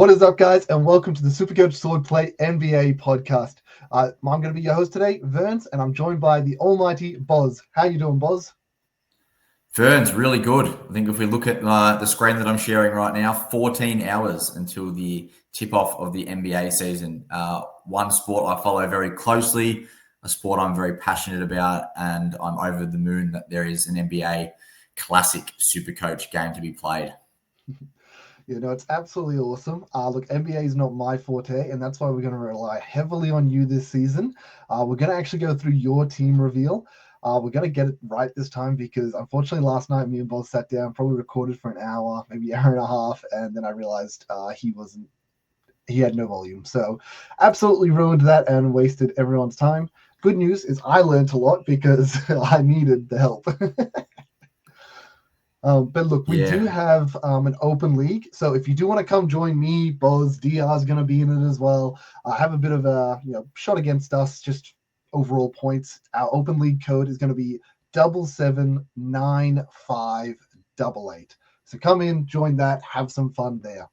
What is up, guys, and welcome to the Supercoach Swordplay NBA podcast. I'm going to be your host today, Verns, and I'm joined by the almighty Boz. How you doing, Boz? Verns, really good. I think if we look at the screen that I'm sharing right now, 14 hours until the tip-off of the NBA season. One sport I follow very closely, a sport I'm very passionate about, and I'm over the moon that there is an NBA classic Supercoach game to be played. You know, it's absolutely awesome. Look, NBA is not my forte, and that's why we're going to rely heavily on you this season. We're going to actually go through your team reveal. We're going to get it right this time because, unfortunately, last night me and Boz sat down, probably recorded for an hour, maybe an hour and a half, and then I realized he had no volume. So absolutely ruined that and wasted everyone's time. Good news is I learned a lot because I needed the help. But look, we do have an open league. So if you do want to come join me, Boz, DR is going to be in it as well. Have a bit of a shot against us, just overall points. Our open league code is going to be 779588. So come in, join that, have some fun there.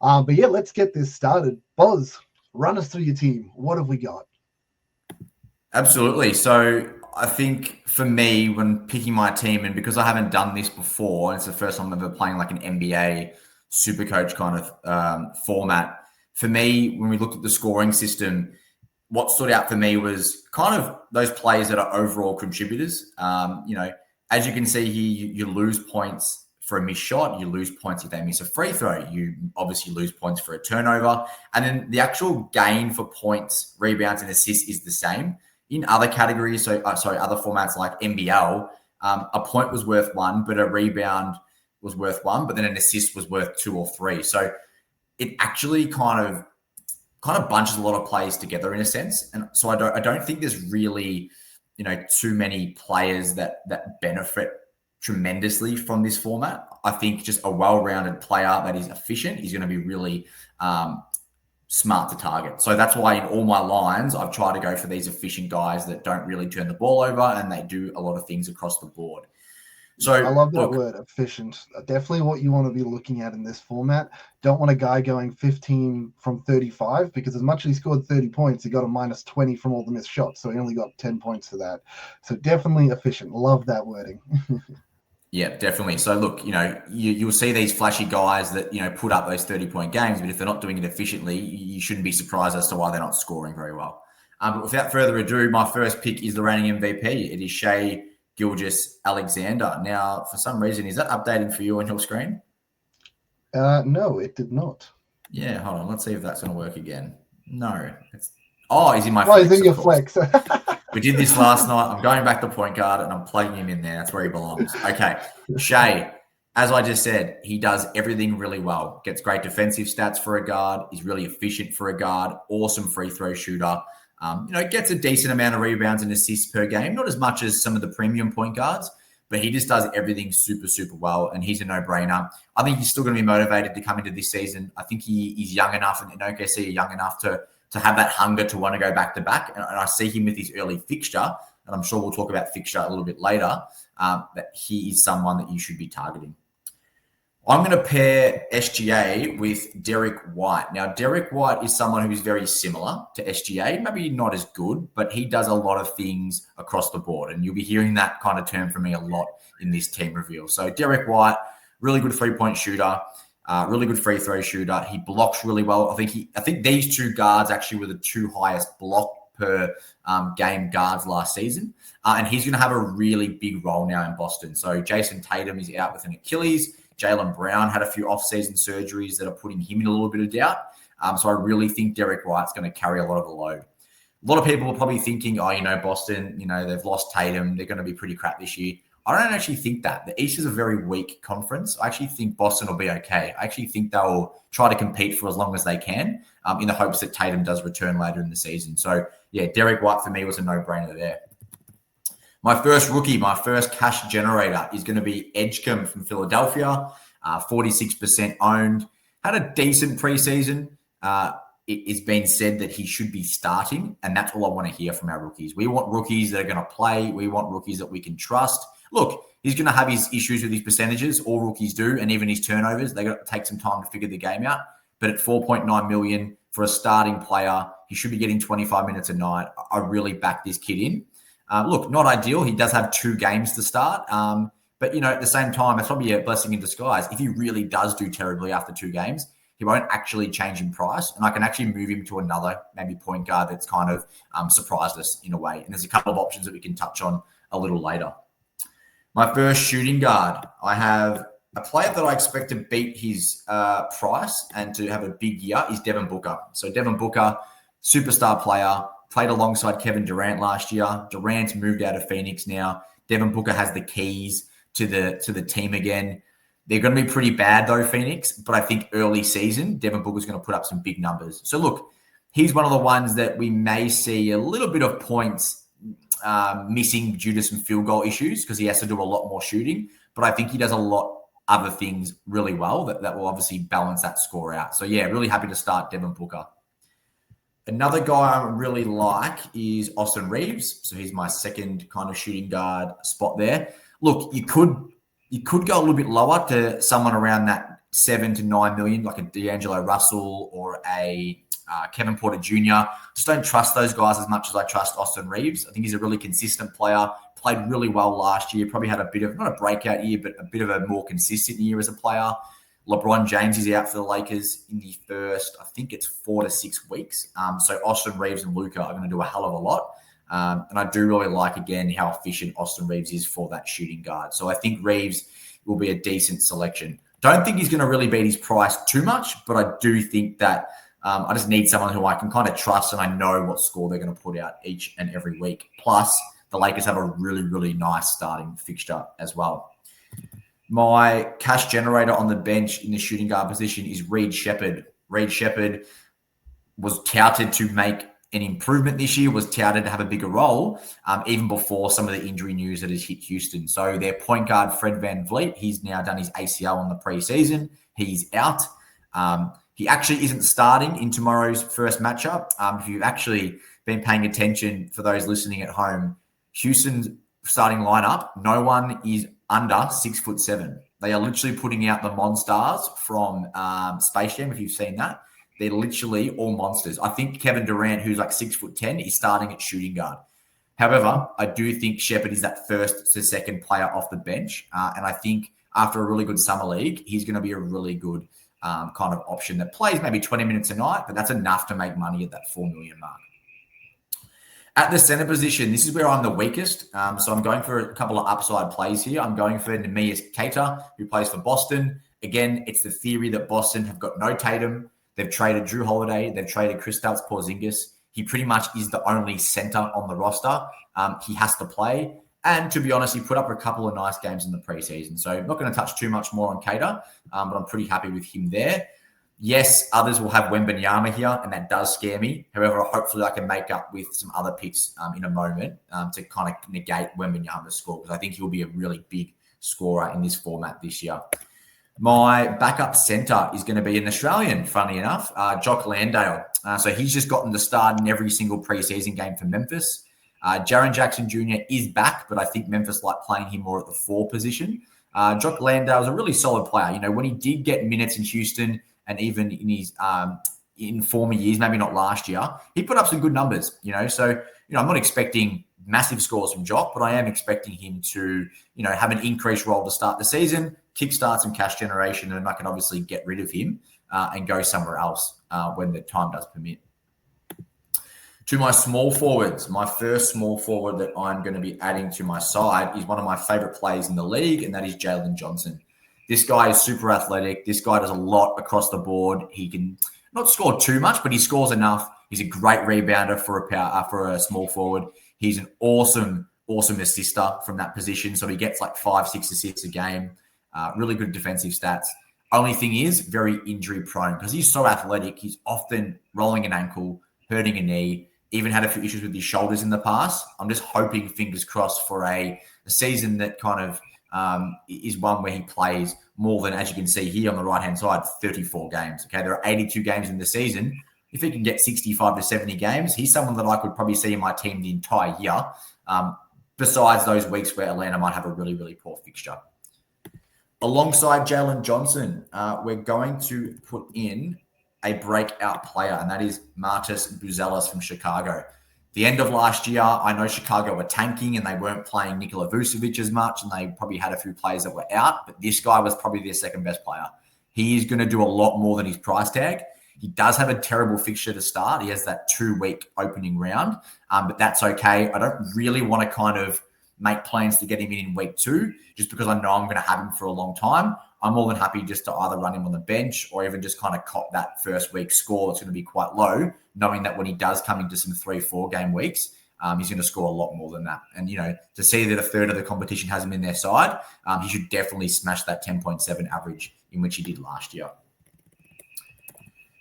But yeah, let's get this started. Boz, run us through your team. What have we got? Absolutely. So I think for me, when picking my team, and because I haven't done this before, and it's the first time I'm ever playing like an NBA Supercoach kind of format, for me, when we looked at the scoring system, what stood out for me was kind of those players that are overall contributors. As you can see here, you lose points for a missed shot, you lose points if they miss a free throw, you obviously lose points for a turnover, and then the actual gain for points, rebounds, and assists is the same. In other categories, other formats like NBL, a point was worth 1, but a rebound was worth 1, but then an assist was worth 2 or 3. So it actually kind of bunches a lot of players together in a sense. And so I don't think there's really, too many players that benefit tremendously from this format. I think just a well-rounded player that is efficient is going to be really smart to target. So that's why in all my lines, I've tried to go for these efficient guys that don't really turn the ball over and they do a lot of things across the board. So I love that word, efficient. Definitely what you want to be looking at in this format. Don't want a guy going 15 from 35 because as much as he scored 30 points, he got a minus 20 from all the missed shots. So he only got 10 points for that. So definitely efficient. Love that wording. Yeah, definitely. So look, you'll see these flashy guys that, put up those 30-point games, but if they're not doing it efficiently, you shouldn't be surprised as to why they're not scoring very well. But without further ado, my first pick is the reigning MVP. It is Shai Gilgeous-Alexander. Now, for some reason, is that updating for you on your screen? No, it did not. Yeah, hold on. Let's see if that's going to work again. No. He's in my flex. He's in your flex. We did this last night. I'm going back to point guard and I'm plugging him in there. That's where he belongs. Okay. Shai, as I just said, he does everything really well. Gets great defensive stats for a guard. He's really efficient for a guard. Awesome free throw shooter. Gets a decent amount of rebounds and assists per game. Not as much as some of the premium point guards, but he just does everything super, super well. And he's a no-brainer. I think he's still going to be motivated to come into this season. I think he's young enough and OKC are young enough to have that hunger to want to go back-to-back. And I see him with his early fixture, and I'm sure we'll talk about fixture a little bit later, that he is someone that you should be targeting. I'm going to pair SGA with Derek White. Now, Derek White is someone who is very similar to SGA, maybe not as good, but he does a lot of things across the board. And you'll be hearing that kind of term from me a lot in this team reveal. So Derek White, really good three-point shooter, really good free throw shooter. He blocks really well. I think these two guards actually were the two highest block per game guards last season. And he's going to have a really big role now in Boston. So Jason Tatum is out with an Achilles. Jaylen Brown had a few off-season surgeries that are putting him in a little bit of doubt. So I really think Derek White's going to carry a lot of the load. A lot of people are probably thinking, Boston, they've lost Tatum. They're going to be pretty crap this year. I don't actually think that. The East is a very weak conference. I actually think Boston will be okay. I actually think they'll try to compete for as long as they can in the hopes that Tatum does return later in the season. So, yeah, Derek White for me was a no-brainer there. My first rookie, my first cash generator is going to be Edgecombe from Philadelphia, 46% owned. Had a decent preseason. It's been said that he should be starting, and that's all I want to hear from our rookies. We want rookies that are going to play. We want rookies that we can trust. Look, he's going to have his issues with his percentages. All rookies do, and even his turnovers. They got to take some time to figure the game out. but at 4.9 million for a starting player, he should be getting 25 minutes a night. I really back this kid in. Look, not ideal. He does have 2 games to start. But, at the same time, it's probably a blessing in disguise. If he really does do terribly after 2 games, he won't actually change in price. And I can actually move him to another maybe point guard that's kind of surprised us in a way. And there's a couple of options that we can touch on a little later. My first shooting guard, I have a player that I expect to beat his price and to have a big year is Devin Booker. So Devin Booker, superstar player, played alongside Kevin Durant last year. Durant's moved out of Phoenix now. Devin Booker has the keys to the team again. They're going to be pretty bad though, Phoenix, but I think early season, Devin Booker's going to put up some big numbers. So look, he's one of the ones that we may see a little bit of points missing due to some field goal issues because he has to do a lot more shooting, but I think he does a lot other things really well that will obviously balance that score out. So yeah, really happy to start Devin Booker. Another guy I really like is Austin Reeves. So he's my second kind of shooting guard spot there. Look, you could go a little bit lower to someone around that 7 to 9 million, like a D'Angelo Russell or a Kevin Porter Jr. Just don't trust those guys as much as I trust Austin Reeves. I think he's a really consistent player, played really well last year, probably had a bit of, not a breakout year, but a bit of a more consistent year as a player. LeBron James is out for the Lakers in the first, I think it's 4 to 6 weeks. So Austin Reeves and Luka are going to do a hell of a lot. And I do really like, again, how efficient Austin Reeves is for that shooting guard. So I think Reeves will be a decent selection. Don't think he's going to really beat his price too much, but I do think that I just need someone who I can kind of trust and I know what score they're going to put out each and every week. Plus, the Lakers have a really, really nice starting fixture as well. My cash generator on the bench in the shooting guard position is Reed Shepherd. Reed Shepherd was touted to make an improvement this year, was touted to have a bigger role, even before some of the injury news that has hit Houston. So their point guard, Fred VanVleet, he's now done his ACL on the preseason. He's out. He actually isn't starting in tomorrow's first matchup. If you've actually been paying attention, for those listening at home, Houston's starting lineup, no one is under 6'7". They are literally putting out the monsters from Space Jam, if you've seen that. They're literally all monsters. I think Kevin Durant, who's like 6'10", is starting at shooting guard. However, I do think Shepherd is that first to second player off the bench. And I think after a really good summer league, he's going to be a really good kind of option that plays maybe 20 minutes a night, but that's enough to make money at that 4 million mark. At the center position, this is where I'm the weakest. So I'm going for a couple of upside plays here. I'm going for Neemias Queta, who plays for Boston. Again, it's the theory that Boston have got no Tatum. They've traded Drew Holiday. They've traded Kristaps Porzingis. He pretty much is the only center on the roster. He has to play. And to be honest, he put up a couple of nice games in the preseason. So I'm not going to touch too much more on Queta, but I'm pretty happy with him there. Yes, others will have Wembanyama here, and that does scare me. However, hopefully I can make up with some other picks in a moment to kind of negate Wembanyama's score, because I think he'll be a really big scorer in this format this year. My backup center is going to be an Australian, funny enough, Jock Landale. So he's just gotten the start in every single preseason game for Memphis. Jaren Jackson Jr. is back, but I think Memphis like playing him more at the 4 position. Jock Landale is a really solid player. You know, when he did get minutes in Houston, and even in his in former years, maybe not last year, he put up some good numbers, you know. So, you know, I'm not expecting massive scores from Jock, but I am expecting him to, you know, have an increased role to start the season, kickstart some cash generation, and I can obviously get rid of him and go somewhere else when the time does permit. To my small forwards, my first small forward that I'm going to be adding to my side is one of my favorite players in the league, and that is Jalen Johnson. This guy is super athletic. This guy does a lot across the board. He can not score too much, but he scores enough. He's a great rebounder for a small forward. He's an awesome assister from that position. So he gets like 5-6 assists a game. Really good defensive stats. Only thing is very injury prone because he's so athletic. He's often rolling an ankle, hurting a knee, even had a few issues with his shoulders in the past. I'm just hoping, fingers crossed, for a season that kind of is one where he plays more than, as you can see here on the right-hand side, 34 games. Okay, there are 82 games in the season. If he can get 65 to 70 games, he's someone that I could probably see in my team the entire year, besides those weeks where Atlanta might have a really, really poor fixture. Alongside Jalen Johnson, we're going to put in a breakout player, and that is Martis Buzelis from Chicago. The end of last year, I know Chicago were tanking and they weren't playing Nikola Vucevic as much, and they probably had a few players that were out, but this guy was probably their second best player. He is going to do a lot more than his price tag. He does have a terrible fixture to start. He has that 2-week opening round, but that's okay. I don't really want to kind of make plans to get him in week 2, just because I know I'm going to have him for a long time. I'm more than happy just to either run him on the bench or even just kind of cop that first week score that's going to be quite low, knowing that when he does come into some 3-4 game weeks, he's going to score a lot more than that. And, to see that a third of the competition has him in their side, he should definitely smash that 10.7 average in which he did last year.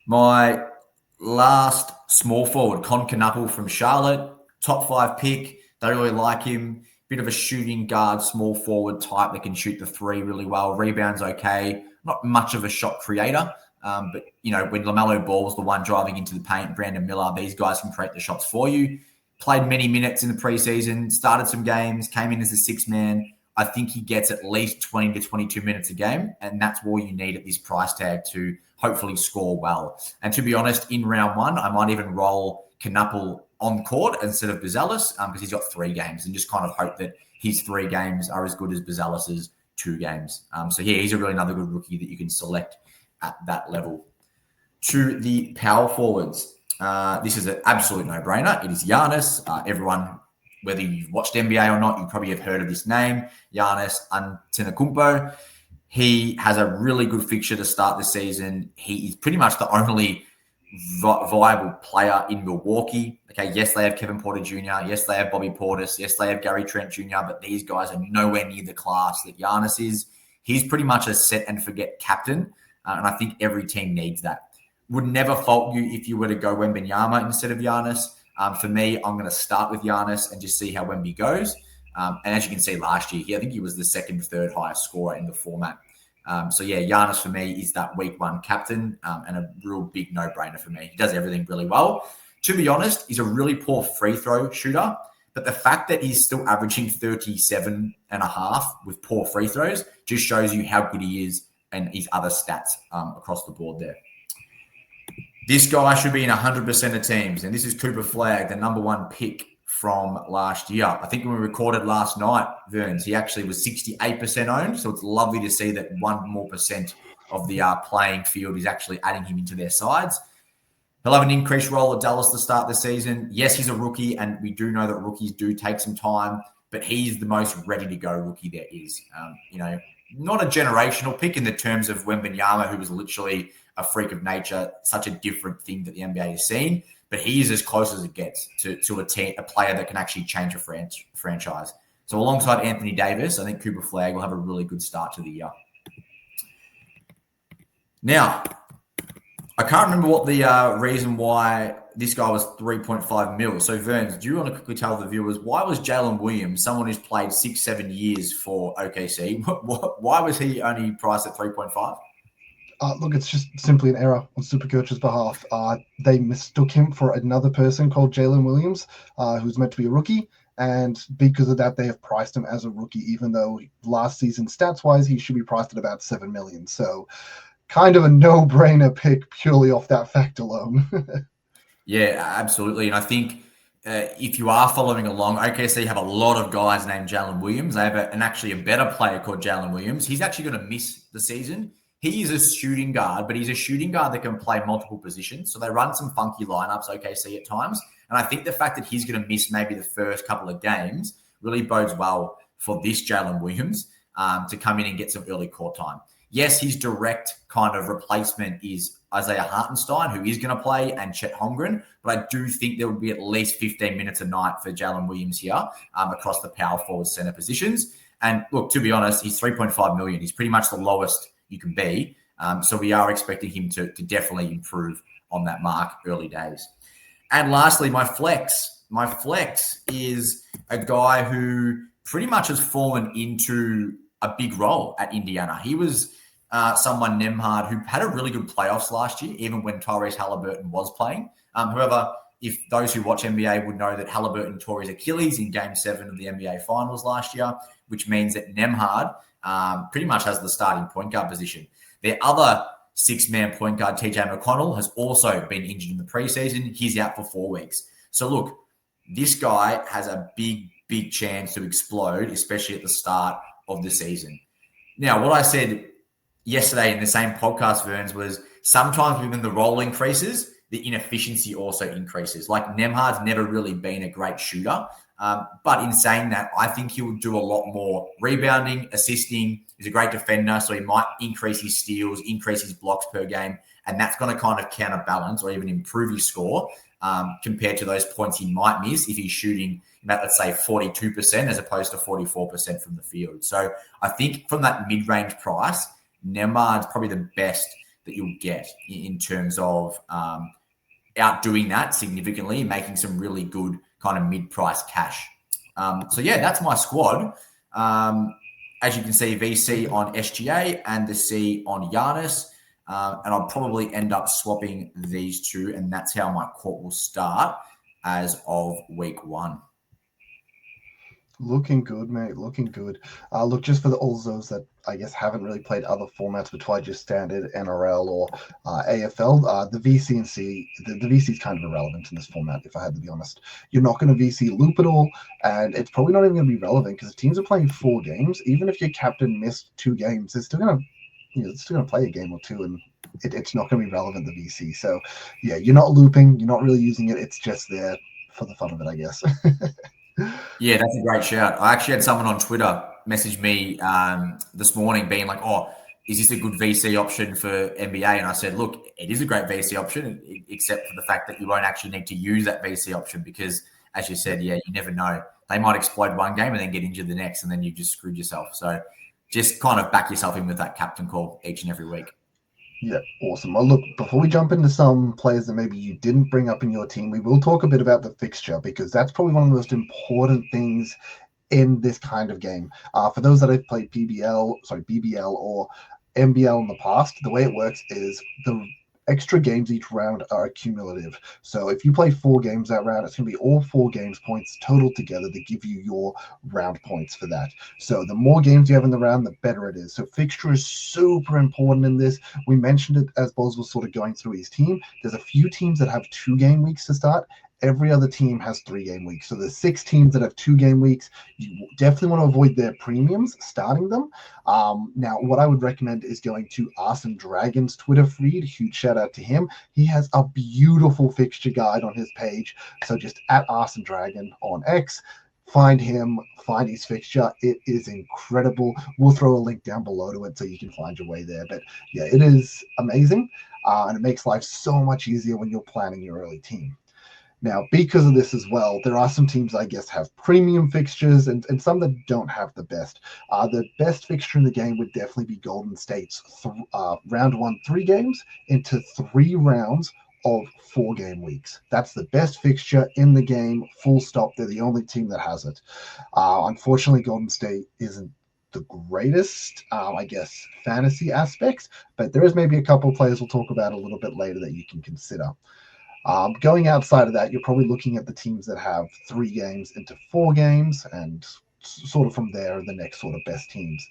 My last small forward, Con Knuckle from Charlotte, top 5 pick. They really like him. Bit of a shooting guard, small forward type that can shoot the 3 really well. Rebounds okay. Not much of a shot creator. But, when LaMelo Ball was the one driving into the paint, Brandon Miller, these guys can create the shots for you. Played many minutes in the preseason, started some games, came in as a 6-man. I think he gets at least 20 to 22 minutes a game, and that's all you need at this price tag to hopefully score well. And to be honest, in round 1, I might even roll Knuckle on court instead of Buzelis because he's got 3 games, and just kind of hope that his 3 games are as good as Buzelis's 2 games. He's a really another good rookie that you can select at that level. To the power forwards, this is an absolute no-brainer. It is Giannis. Everyone, whether you've watched NBA or not, you probably have heard of this name, Giannis Antetokounmpo. He has a really good fixture to start the season. He is pretty much the only viable player in Milwaukee. Okay, yes, they have Kevin Porter Jr. Yes, they have Bobby Portis. Yes, they have Gary Trent Jr., but these guys are nowhere near the class that Giannis is. He's pretty much a set-and-forget captain, and I think every team needs that. Would never fault you if you were to go Wembanyama instead of Giannis. For me, I'm going to start with Giannis and just see how Wemby goes. And as you can see last year, I think he was the 2nd, 3rd highest scorer in the format. Giannis for me is that week 1 captain and a real big no-brainer for me. He does everything really well. To be honest, he's a really poor free throw shooter, but the fact that he's still averaging 37.5 with poor free throws just shows you how good he is and his other stats across the board there. This guy should be in 100% of teams, and this is Cooper Flagg, the number 1 pick from last year. I think when we recorded last night, Verns, he actually was 68% owned. So it's lovely to see that 1% more of the playing field is actually adding him into their sides. He'll have an increased role at Dallas to start the season. Yes, he's a rookie, and we do know that rookies do take some time, but he's the most ready-to-go rookie there is. Not a generational pick in the terms of Wembanyama, who was literally a freak of nature, such a different thing that the NBA has seen. But he is as close as it gets to a player that can actually change a franchise. So alongside Anthony Davis, I think Cooper Flagg will have a really good start to the year. Now, I can't remember what the reason why this guy was 3.5 mil. So Verns, do you want to quickly tell the viewers, why was Jalen Williams, someone who's played 6-7 years for OKC, why was he only priced at 3.5? Look, it's just simply an error on Supercoach's behalf. They mistook him for another person called Jalen Williams, who's meant to be a rookie. And because of that, they have priced him as a rookie, even though last season, stats-wise, he should be priced at about $7 million. So kind of a no-brainer pick purely off that fact alone. Yeah, absolutely. And I think if you are following along, OKC have a lot of guys named Jalen Williams. They have actually a better player called Jalen Williams. He's actually going to miss the season. He is a shooting guard, but he's a shooting guard that can play multiple positions. So they run some funky lineups, OKC, at times. And I think the fact that he's going to miss maybe the first couple of games really bodes well for this Jalen Williams to come in and get some early court time. Yes, his direct kind of replacement is Isaiah Hartenstein, who is going to play, and Chet Holmgren. But I do think there would be at least 15 minutes a night for Jalen Williams here across the power forward center positions. And look, to be honest, he's 3.5 million. He's pretty much the lowest you can be. So we are expecting him to definitely improve on that mark early days. And lastly, my flex. My flex is a guy who pretty much has fallen into a big role at Indiana. He was someone, Nembhard, who had a really good playoffs last year, even when Tyrese Halliburton was playing. However, if those who watch NBA would know that Halliburton tore his Achilles in Game 7 of the NBA Finals last year, which means that Nembhard pretty much has the starting point guard position. Their other six-man point guard TJ McConnell has also been injured in the preseason. He's out for 4 weeks. So look, this guy has a big, big chance to explode, especially at the start of the season. Now, what I said yesterday in the same podcast, Verns, was sometimes when the role increases, the inefficiency also increases. Like Nembhard's never really been a great shooter. But in saying that, I think he will do a lot more rebounding, assisting. He's a great defender, so he might increase his steals, increase his blocks per game, and that's going to kind of counterbalance or even improve his score compared to those points he might miss if he's shooting, let's say, 42% as opposed to 44% from the field. So I think from that mid-range price, Nembhard's probably the best that you'll get in terms of outdoing that significantly, making some really good kind of mid-price cash. So yeah, that's my squad. As you can see, VC on SGA and the C on Giannis. And I'll probably end up swapping these two, and that's how my court will start as of week 1. Looking good, mate. Looking good. Look, just for all those that I guess haven't really played other formats besides just standard NRL or AFL, the VC and C, the VC is kind of irrelevant in this format, if I had to be honest. You're not going to VC loop at all, and it's probably not even going to be relevant because the teams are playing 4 games. Even if your captain missed 2 games, they're still going to it's still going to play a game or 2, and it's not going to be relevant, the VC. So, yeah, you're not looping. You're not really using it. It's just there for the fun of it, I guess. Yeah, that's a great shout. I actually had someone on Twitter message me this morning being like, oh, is this a good VC option for NBA? And I said, look, it is a great VC option, except for the fact that you won't actually need to use that VC option because, as you said, yeah, you never know. They might explode one game and then get injured the next, and then you just screwed yourself. So just kind of back yourself in with that captain call each and every week. Yeah, awesome. Well, look, before we jump into some players that maybe you didn't bring up in your team, we will talk a bit about the fixture because that's probably one of the most important things in this kind of game. For those that have played BBL or NBL in the past, the way it works is the extra games each round are cumulative. So if you play 4 games that round, it's going to be all 4 games points total together to give you your round points for that. So the more games you have in the round, the better it is. So fixture is super important in this. We mentioned it as Boz was sort of going through his team. There's a few teams that have 2 game weeks to start. Every other team has 3 game weeks. So there's 6 teams that have 2 game weeks. You definitely want to avoid their premiums, starting them. Now, what I would recommend is going to Arson Dragon's Twitter feed. Huge shout out to him. He has a beautiful fixture guide on his page. So just at Arson Dragon on X, find him, find his fixture. It is incredible. We'll throw a link down below to it so you can find your way there. But yeah, it is amazing. And it makes life so much easier when you're planning your early team. Now, because of this as well, there are some teams, I guess, have premium fixtures and some that don't have the best. The best fixture in the game would definitely be Golden State's round 1, 3 games into 3 rounds of 4 game weeks. That's the best fixture in the game, full stop. They're the only team that has it. Unfortunately, Golden State isn't the greatest, I guess, fantasy aspects, but there is maybe a couple of players we'll talk about a little bit later that you can consider. Going outside of that, you're probably looking at the teams that have 3 games into 4 games, and sort of from there, the next sort of best teams.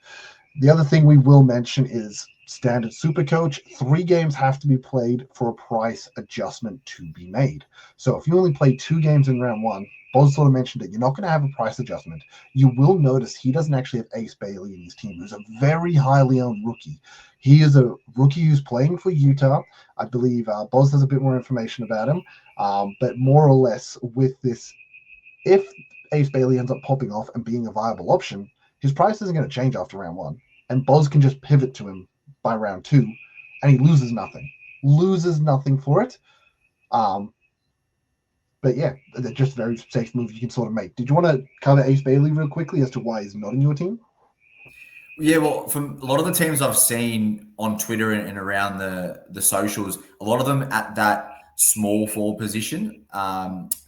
The other thing we will mention is standard Supercoach. 3 games have to be played for a price adjustment to be made. So if you only play 2 games in round 1, Boz sort of mentioned it, you're not going to have a price adjustment. You will notice he doesn't actually have Ace Bailey in his team, who's a very highly owned rookie. He is a rookie who's playing for Utah. I believe Boz has a bit more information about him. But more or less with this, if Ace Bailey ends up popping off and being a viable option, his price isn't going to change after round 1. And Boz can just pivot to him by round 2, and he loses nothing. Loses nothing for it. But yeah, they're just very safe moves you can sort of make. Did you want to cover Ace Bailey real quickly as to why he's not in your team? Yeah, well, from a lot of the teams I've seen on Twitter and around the socials, a lot of them at that small forward position,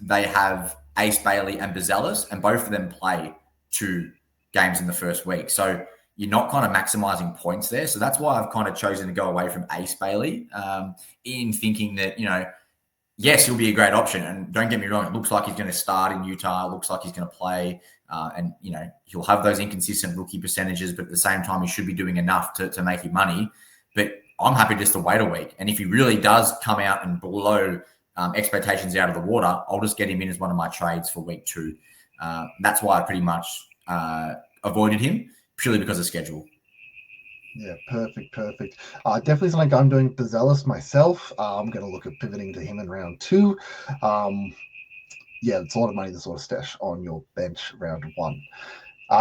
they have Ace Bailey and Bazelis, and both of them play 2 games in the first week. So you're not kind of maximizing points there. So that's why I've kind of chosen to go away from Ace Bailey in thinking that, yes, he'll be a great option. And don't get me wrong, it looks like he's going to start in Utah. It looks like he's going to play. And he'll have those inconsistent rookie percentages, but at the same time, he should be doing enough to make you money. But I'm happy just to wait a week. And if he really does come out and blow expectations out of the water, I'll just get him in as one of my trades for week 2. That's why I pretty much avoided him, purely because of schedule. Yeah, perfect. Definitely something I'm doing the Zealous myself. I'm going to look at pivoting to him in round 2. Yeah, it's a lot of money to sort of stash on your bench round 1.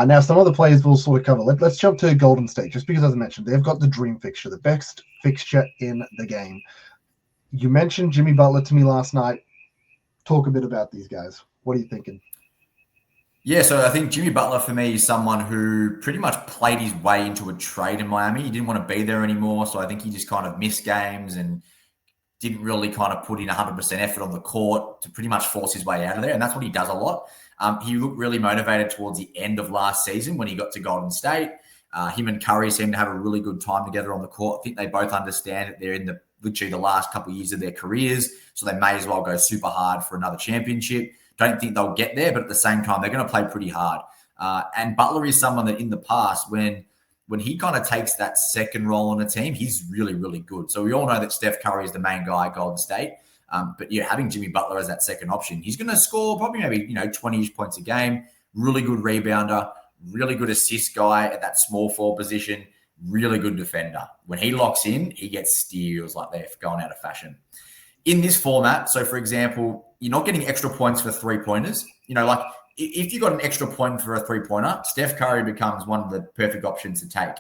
Now, some of the players we'll sort of cover. Let's jump to Golden State, just because, as I mentioned, they've got the dream fixture, the best fixture in the game. You mentioned Jimmy Butler to me last night. Talk a bit about these guys. What are you thinking? Yeah, so I think Jimmy Butler for me is someone who pretty much played his way into a trade in Miami. He didn't want to be there anymore, so I think he just kind of missed games and didn't really kind of put in 100% effort on the court to pretty much force his way out of there, and that's what he does a lot. He looked really motivated towards the end of last season when he got to Golden State. Him and Curry seem to have a really good time together on the court. I think they both understand that they're in literally the last couple of years of their careers, so they may as well go super hard for another championship. Don't think they'll get there, but at the same time, they're going to play pretty hard. And Butler is someone that in the past, when he kind of takes that second role on a team, he's really, really good. So we all know that Steph Curry is the main guy at Golden State. But having Jimmy Butler as that second option, he's going to score probably maybe 20-ish points a game. Really good rebounder, really good assist guy at that small forward position, really good defender. When he locks in, he gets steals like they're going out of fashion. In this format, so for example, you're not getting extra points for 3-pointers. Like if you got an extra point for a 3-pointer, Steph Curry becomes one of the perfect options to take.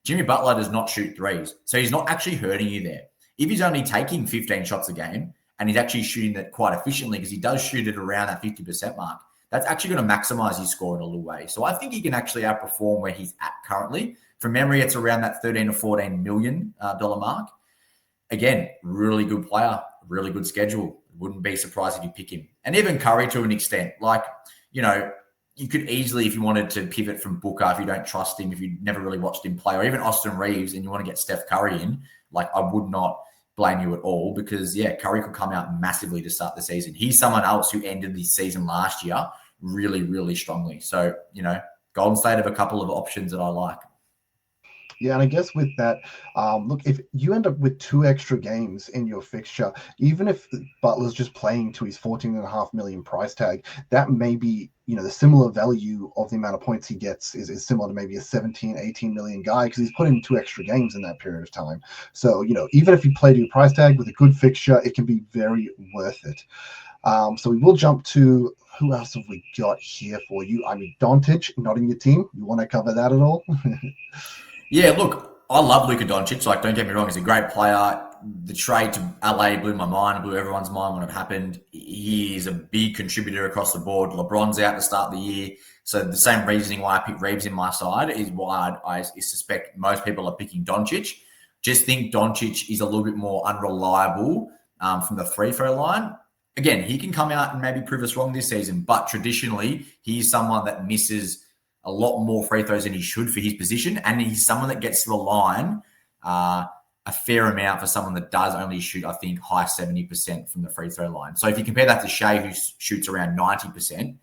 Jimmy Butler does not shoot threes, so he's not actually hurting you there. If he's only taking 15 shots a game and he's actually shooting that quite efficiently, because he does shoot it around that 50% mark, that's actually going to maximize his score in a little way. So I think he can actually outperform where he's at currently. From memory, it's around that $13 to $14 million mark. Again, really good player, really good schedule. Wouldn't be surprised if you pick him. And even Curry to an extent. Like, you could easily, if you wanted to pivot from Booker, if you don't trust him, if you never really watched him play, or even Austin Reeves, and you want to get Steph Curry in, like I would not blame you at all, because Curry could come out massively to start the season. He's someone else who ended the season last year really, really strongly. So, Golden State have a couple of options that I like. Yeah, and I guess with that, look, if you end up with 2 extra games in your fixture, even if Butler's just playing to his $14.5 million price tag, that may be, the similar value of the amount of points he gets is similar to maybe a 17, 18 million guy, because he's put in 2 extra games in that period of time. So, even if you play to your price tag with a good fixture, it can be very worth it. So we will jump to, who else have we got here for you? I mean, Doncic, not in your team. You want to cover that at all? Yeah, look, I love Luka Doncic. Like, don't get me wrong, he's a great player. The trade to LA blew my mind, blew everyone's mind when it happened. He is a big contributor across the board. LeBron's out to start the year. So the same reasoning why I picked Reeves in my side is why I suspect most people are picking Doncic. Just think Doncic is a little bit more unreliable from the free throw line. Again, he can come out and maybe prove us wrong this season, but traditionally, he's someone that misses a lot more free throws than he should for his position, and he's someone that gets to the line a fair amount for someone that does only shoot, I think, high 70% from the free throw line. So if you compare that to Shea, who shoots around 90%,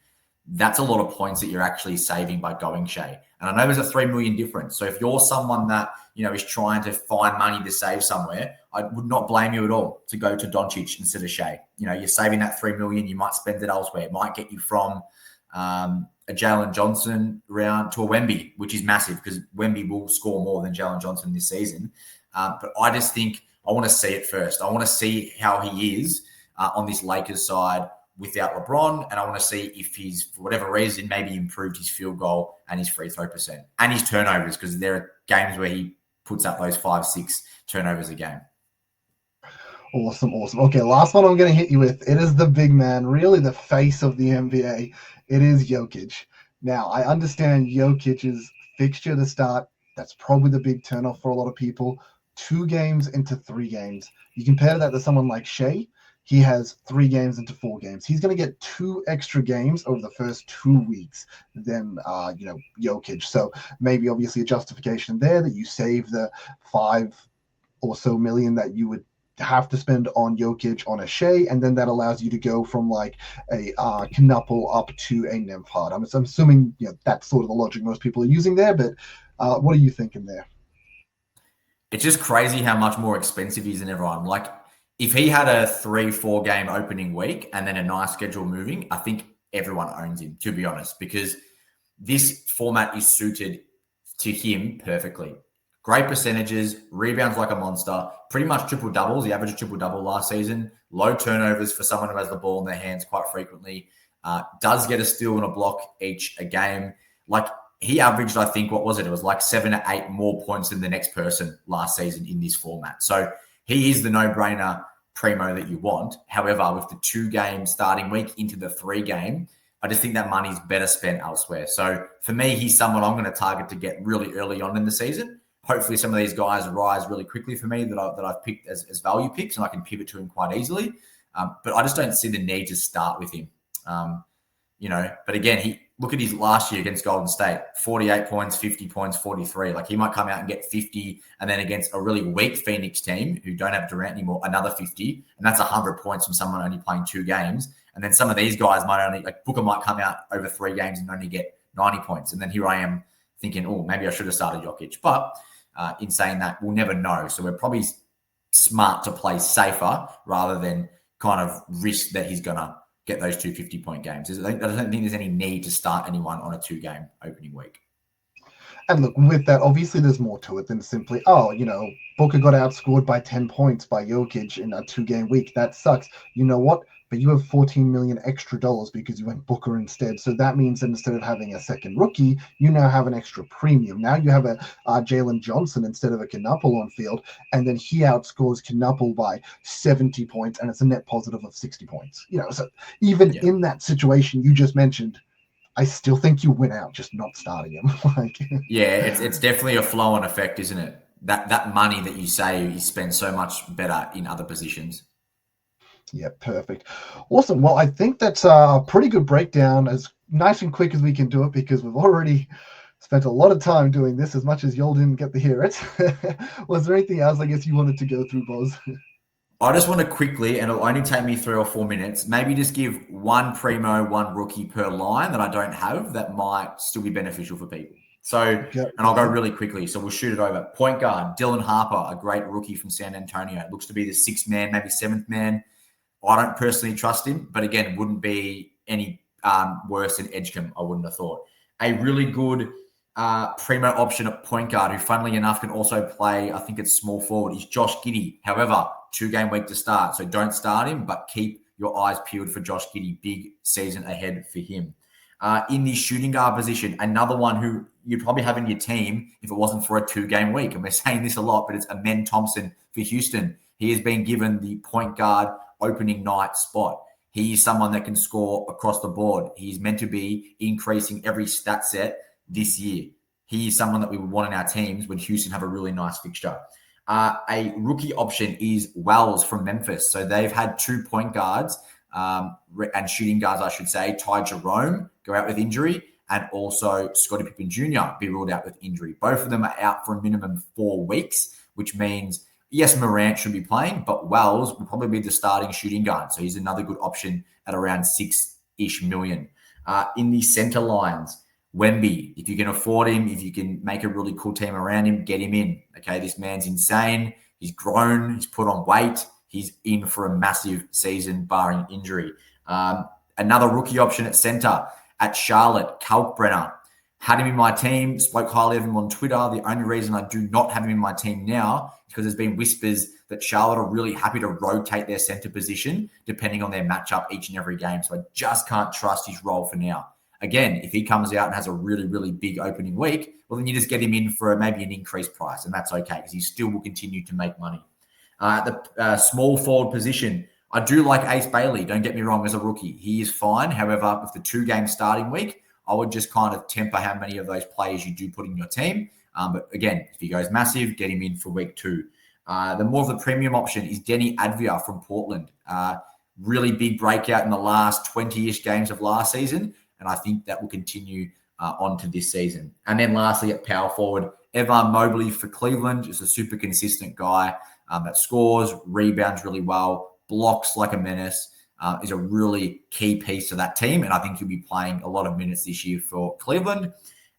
that's a lot of points that you're actually saving by going Shea. And I know there's a $3 million difference. So if you're someone that, is trying to find money to save somewhere, I would not blame you at all to go to Doncic instead of Shea. You're saving that $3 million, you might spend it elsewhere. It might get you from a Jalen Johnson round to a Wemby, which is massive, because Wemby will score more than Jalen Johnson this season. But I just think I want to see it first. I want to see how he is on this Lakers side without LeBron, and I want to see if he's, for whatever reason, maybe improved his field goal and his free throw percent and his turnovers, because there are games where he puts up those 5-6 turnovers a game. Awesome. Okay, last one I'm going to hit you with. It is the big man, really the face of the NBA. It is Jokic. Now, I understand Jokic's fixture to start. That's probably the big turnoff for a lot of people. 2 games into 3 games. You compare that to someone like Shea. He has 3 games into 4 games. He's going to get 2 extra games over the first 2 weeks than, Jokic. So maybe obviously a justification there that you save the 5 or so million that you would have to spend on Jokic on a Shea, and then that allows you to go from like a Knuckle up to a Nembhard. I'm assuming that's sort of the logic most people are using there, but what are you thinking there? It's just crazy how much more expensive he is than everyone. Like, if he had a 3-4 game opening week and then a nice schedule moving, I think everyone owns him, to be honest, because this format is suited to him perfectly. Great percentages, rebounds like a monster, pretty much triple doubles. He averaged a triple double last season. Low turnovers for someone who has the ball in their hands quite frequently. Does get a steal and a block each a game. Like, he averaged, I think, what was it? It was like 7 to 8 more points than the next person last season in this format. So he is the no-brainer primo that you want. However, with the 2-game starting week into the 3-game, I just think that money's better spent elsewhere. So for me, he's someone I'm going to target to get really early on in the season. Hopefully some of these guys rise really quickly for me that I've picked as value picks, and I can pivot to him quite easily. But I just don't see the need to start with him. But again, look at his last year against Golden State, 48 points, 50 points, 43. Like, he might come out and get 50, and then against a really weak Phoenix team who don't have Durant anymore, another 50. And that's 100 points from someone only playing 2 games. And then some of these guys might only, like Booker might come out over 3 games and only get 90 points. And then here I am thinking, oh, maybe I should have started Jokic. But in saying that, we'll never know. So we're probably smart to play safer rather than kind of risk that he's going to get those 2 50-point games. I don't think there's any need to start anyone on a 2-game opening week. And look, with that, obviously there's more to it than simply, Booker got outscored by 10 points by Jokic in a 2-game week. That sucks. You know what? But you have $14 million extra because you went Booker instead. So that means that instead of having a second rookie, you now have an extra premium. Now you have a Jalen Johnson instead of a Knuppel on field, and then he outscores Knuppel by 70 points, and it's a net positive of 60 points. So even in that situation you just mentioned, I still think you win out just not starting him. It's definitely a flow-on effect, isn't it? That money that you save, you spend so much better in other positions. Yeah, perfect. Awesome. Well, I think that's a pretty good breakdown, as nice and quick as we can do it, because we've already spent a lot of time doing this, as much as y'all didn't get to hear it. Was there anything else, I guess, you wanted to go through, Boz? I just want to quickly, and it'll only take me 3 or 4 minutes, maybe just give one primo, one rookie per line that I don't have that might still be beneficial for people. So, and I'll go really quickly. So we'll shoot it over. Point guard, Dylan Harper, a great rookie from San Antonio. Looks to be the 6th man, maybe 7th man. I don't personally trust him, but again, wouldn't be any worse than Edgecombe, I wouldn't have thought. A really good primo option at point guard, who funnily enough can also play, I think it's small forward, is Josh Giddey. However, 2-game week to start, so don't start him, but keep your eyes peeled for Josh Giddey. Big season ahead for him. In the shooting guard position, another one who you'd probably have in your team if it wasn't for a 2-game week. And we're saying this a lot, but it's Amen Thompson for Houston. He has been given the point guard opening night spot. He is someone that can score across the board. He's meant to be increasing every stat set this year. He is someone that we would want in our teams when Houston have a really nice fixture. A rookie option is Wells from Memphis. So they've had 2 point guards and shooting guards, I should say, Ty Jerome go out with injury, and also Scottie Pippen Jr. be ruled out with injury. Both of them are out for a minimum 4 weeks, which means, yes, Morant should be playing, but Wells will probably be the starting shooting guard. So he's another good option at around 6-ish million. In the center lines, Wemby, if you can afford him, if you can make a really cool team around him, get him in. Okay, this man's insane. He's grown. He's put on weight. He's in for a massive season, barring injury. Another rookie option at center at Charlotte, Kalkbrenner. Had him in my team, spoke highly of him on Twitter. The only reason I do not have him in my team now is because there's been whispers that Charlotte are really happy to rotate their center position depending on their matchup each and every game. So I just can't trust his role for now. Again, if he comes out and has a really, really big opening week, well, then you just get him in for maybe an increased price, and that's okay because he still will continue to make money. The small forward position, I do like Ace Bailey. Don't get me wrong, as a rookie. He is fine. However, with the 2-game starting week, I would just kind of temper how many of those players you do put in your team. But again, if he goes massive, get him in for week 2. The more of the premium option is Denny Advia from Portland. Really big breakout in the last 20-ish games of last season. And I think that will continue on to this season. And then lastly, at power forward, Evan Mobley for Cleveland is a super consistent guy that scores, rebounds really well, blocks like a menace, is a really key piece to that team. And I think he'll be playing a lot of minutes this year for Cleveland.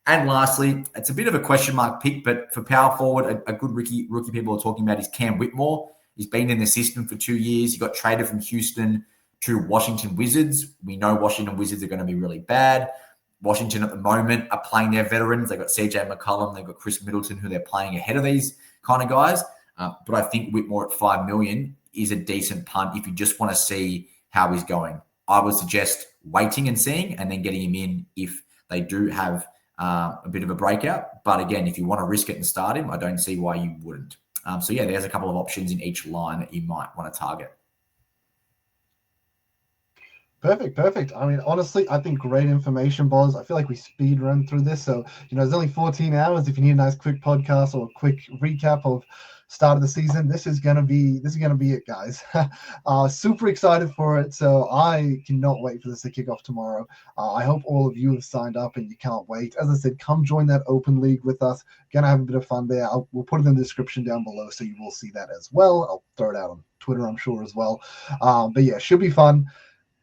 And lastly, it's a bit of a question mark pick, but for power forward, a good rookie people are talking about is Cam Whitmore. He's been in the system for 2 years. He got traded from Houston to Washington Wizards. We know Washington Wizards are going to be really bad. Washington at the moment are playing their veterans. They've got CJ McCollum. They've got Chris Middleton, who they're playing ahead of these kind of guys. But I think Whitmore at $5 million is a decent punt if you just want to see how he's going. I would suggest waiting and seeing and then getting him in if they do have a bit of a breakout. But again, if you want to risk it and start him, I don't see why you wouldn't. So yeah, there's a couple of options in each line that you might want to target. Perfect. I mean, honestly, I think great information, Boz. I feel like we speed run through this. So, there's only 14 hours. If you need a nice quick podcast or a quick recap of start of the season, this is gonna be it, guys. Super excited for it. So I cannot wait for this to kick off tomorrow. I hope all of you have signed up and you can't wait. As I said, come join that open league with us. Gonna have a bit of fun there. We'll put it in the description down below so you will see that as well. I'll throw it out on Twitter, I'm sure, as well. But yeah, should be fun.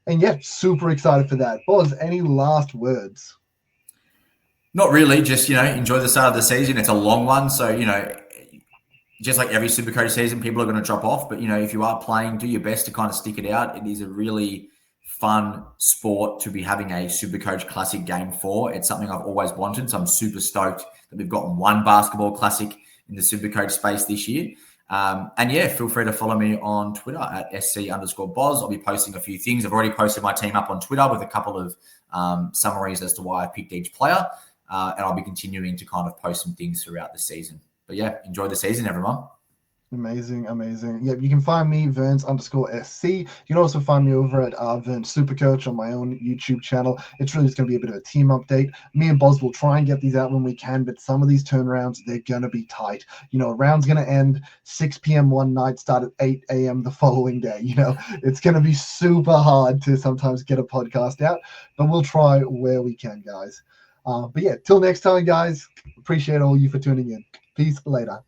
And yeah, super excited for that. Boz, any last words? Not really. Just, enjoy the start of the season. It's a long one. So, just like every Supercoach season, people are going to drop off. But, if you are playing, do your best to kind of stick it out. It is a really fun sport to be having a Supercoach Classic game for. It's something I've always wanted. So I'm super stoked that we've gotten one basketball classic in the Supercoach space this year. And yeah, feel free to follow me on Twitter at SC_Boz. I'll be posting a few things. I've already posted my team up on Twitter with a couple of summaries as to why I picked each player. And I'll be continuing to kind of post some things throughout the season. But yeah, enjoy the season, everyone. Amazing. Yep, you can find me, Verns_SC. You can also find me over at Verns Supercoach on my own YouTube channel. It's really just going to be a bit of a team update. Me and Boz will try and get these out when we can, but some of these turnarounds, they're going to be tight. A round's going to end 6 p.m. one night, start at 8 a.m. the following day. It's going to be super hard to sometimes get a podcast out, but we'll try where we can, guys. But yeah, till next time, guys. Appreciate all you for tuning in. Peace later.